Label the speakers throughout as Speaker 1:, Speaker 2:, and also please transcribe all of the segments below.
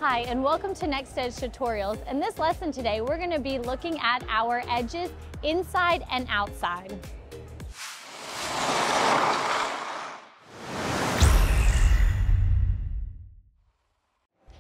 Speaker 1: Hi, and welcome to Next Edge Tutorials. In this lesson today, we're going to be looking at our edges inside and outside.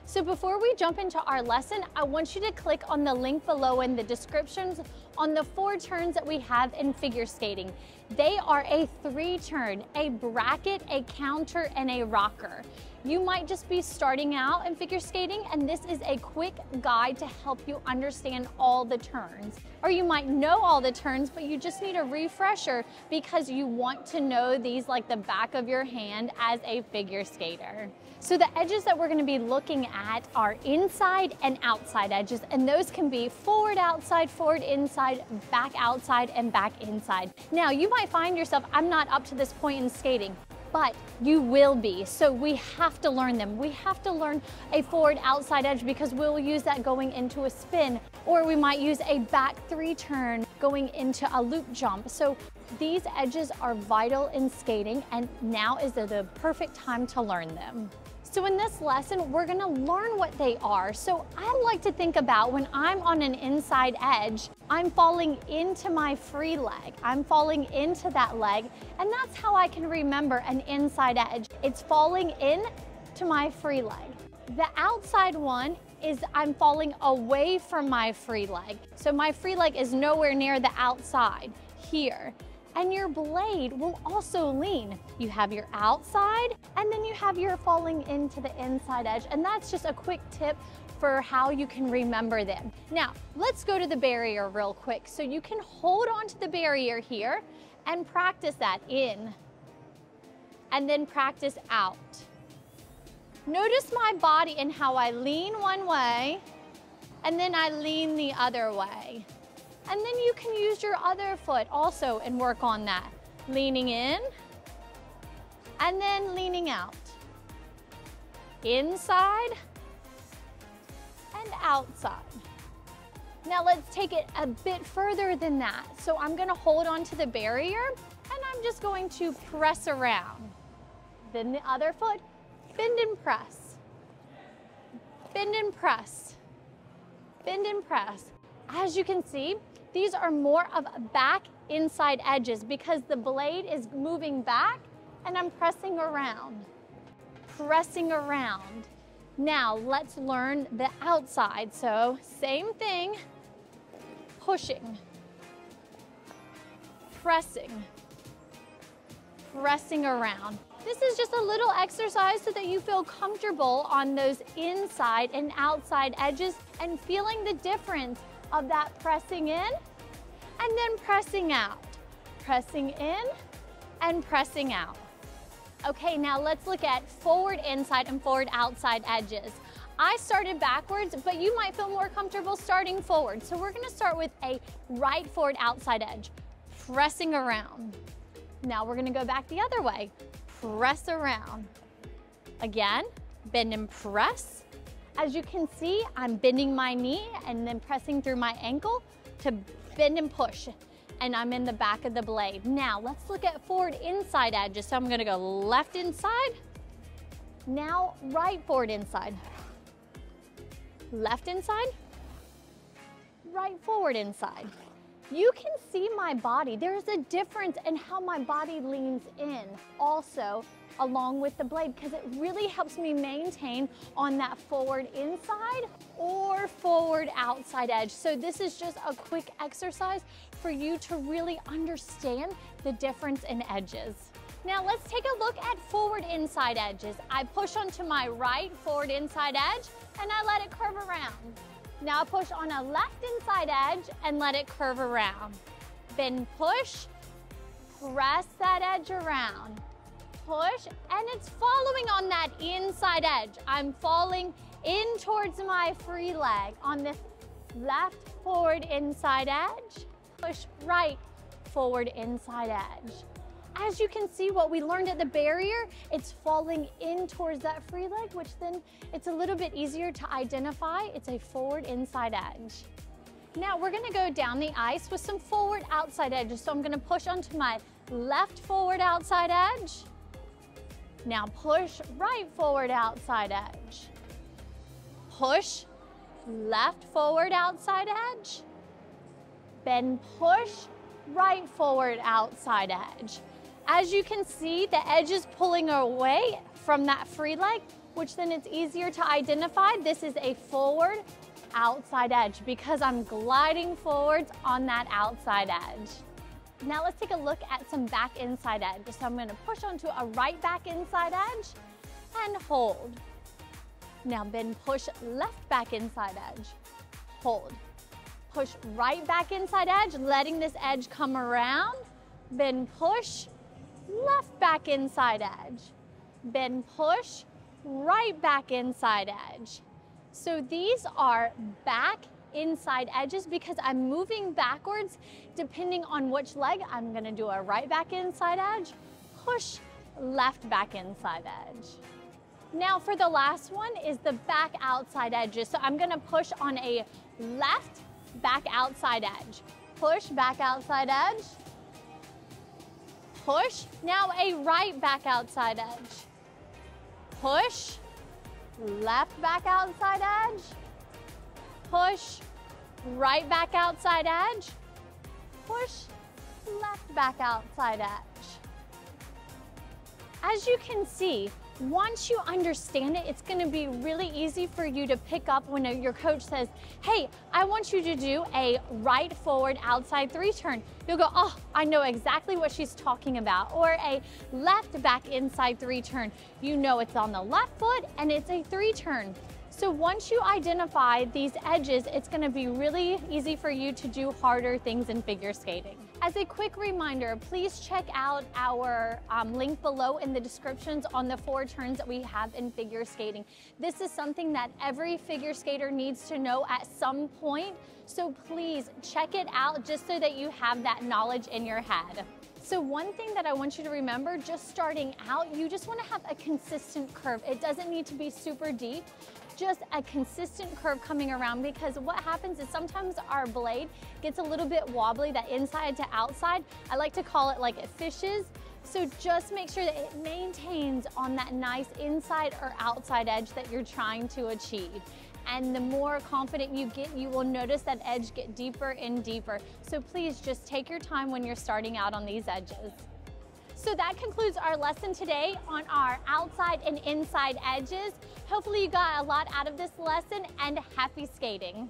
Speaker 1: So before we jump into our lesson, I want you to click on the link below in the descriptions on the 4 turns that we have in figure skating. They are a 3-turn, a bracket, a counter, and a rocker. You might just be starting out in figure skating, and this is a quick guide to help you understand all the turns. Or you might know all the turns, but you just need a refresher because you want to know these like the back of your hand as a figure skater. So the edges that we're going to be looking at are inside and outside edges, and those can be forward, outside, forward, inside, back, outside, and back, inside. Now, you might find yourself, I'm not up to this point in skating, but you will be. So we have to learn them. We have to learn a forward outside edge because we'll use that going into a spin, or we might use a back 3-turn going into a loop jump. So these edges are vital in skating, and now is the perfect time to learn them. So in this lesson, we're gonna learn what they are. So I like to think about when I'm on an inside edge, I'm falling into my free leg. I'm falling into that leg, and that's how I can remember an inside edge. It's falling in to my free leg. The outside one is I'm falling away from my free leg. So my free leg is nowhere near the outside here. And your blade will also lean. You have your outside, and then you have your falling into the inside edge. And that's just a quick tip for how you can remember them. Now, let's go to the barrier real quick. So you can hold on to the barrier here and practice that in, and then practice out. Notice my body and how I lean one way, and then I lean the other way. And then you can use your other foot also and work on that. Leaning in, and then leaning out. Inside, and outside. Now let's take it a bit further than that. So I'm gonna hold on to the barrier, and I'm just going to press around. Then the other foot, bend and press. Bend and press. Bend and press. As you can see, these are more of back inside edges because the blade is moving back and I'm pressing around. Pressing around. Now let's learn the outside. So same thing, pushing, pressing, pressing around. This is just a little exercise so that you feel comfortable on those inside and outside edges and feeling the difference of that pressing in and then pressing out. Pressing in and pressing out. Okay, now let's look at forward inside and forward outside edges. I started backwards, but you might feel more comfortable starting forward. So we're gonna start with a right forward outside edge, pressing around. Now we're gonna go back the other way, press around. Again, bend and press. As you can see, I'm bending my knee and then pressing through my ankle to bend and push, and I'm in the back of the blade. Now, let's look at forward inside edges. So I'm gonna go left inside, now right forward inside, left inside, right forward inside. You can see my body. There's a difference in how my body leans in also along with the blade because it really helps me maintain on that forward inside or forward outside edge. So this is just a quick exercise for you to really understand the difference in edges. Now let's take a look at forward inside edges. I push onto my right forward inside edge and I let it curve around. Now push on a left inside edge and let it curve around. Then push, press that edge around. Push, and it's following on that inside edge. I'm falling in towards my free leg on this left forward inside edge. Push right forward inside edge. As you can see, what we learned at the barrier, it's falling in towards that free leg, which then it's a little bit easier to identify. It's a forward inside edge. Now we're gonna go down the ice with some forward outside edges. So I'm gonna push onto my left forward outside edge. Now push right forward outside edge. push, left forward outside edge, bend, push, right forward outside edge. As you can see, the edge is pulling away from that free leg, which then it's easier to identify. This is a forward outside edge because I'm gliding forwards on that outside edge. Now let's take a look at some back inside edge. So I'm gonna push onto a right back inside edge and hold. Now bend, push, left back inside edge, hold. Push right back inside edge, letting this edge come around. Bend, push, left back inside edge. Bend, push, right back inside edge. So these are back inside edges because I'm moving backwards depending on which leg. I'm gonna do a right back inside edge, push, left back inside edge. Now for the last one is the back outside edges. So I'm gonna push on a left back outside edge. Push, back outside edge. Push. Now a right back outside edge. Push. Left back outside edge. Push. Right back outside edge. Push. Left back outside edge. As you can see, once you understand it, it's gonna be really easy for you to pick up when your coach says, hey, I want you to do a right forward outside three turn. You'll go, oh, I know exactly what she's talking about. Or a left back inside three turn. You know it's on the left foot and it's a three turn. So once you identify these edges, it's gonna be really easy for you to do harder things in figure skating. As a quick reminder, please check out our link below in the descriptions on the 4 turns that we have in figure skating. This is something that every figure skater needs to know at some point, so please check it out just so that you have that knowledge in your head. So one thing that I want you to remember, just starting out, you just want to have a consistent curve. It doesn't need to be super deep, just a consistent curve coming around, because what happens is sometimes our blade gets a little bit wobbly, that inside to outside. I like to call it like it fishes. So just make sure that it maintains on that nice inside or outside edge that you're trying to achieve. And the more confident you get, you will notice that edge get deeper and deeper. So please just take your time when you're starting out on these edges. So that concludes our lesson today on our outside and inside edges. Hopefully you got a lot out of this lesson, and happy skating.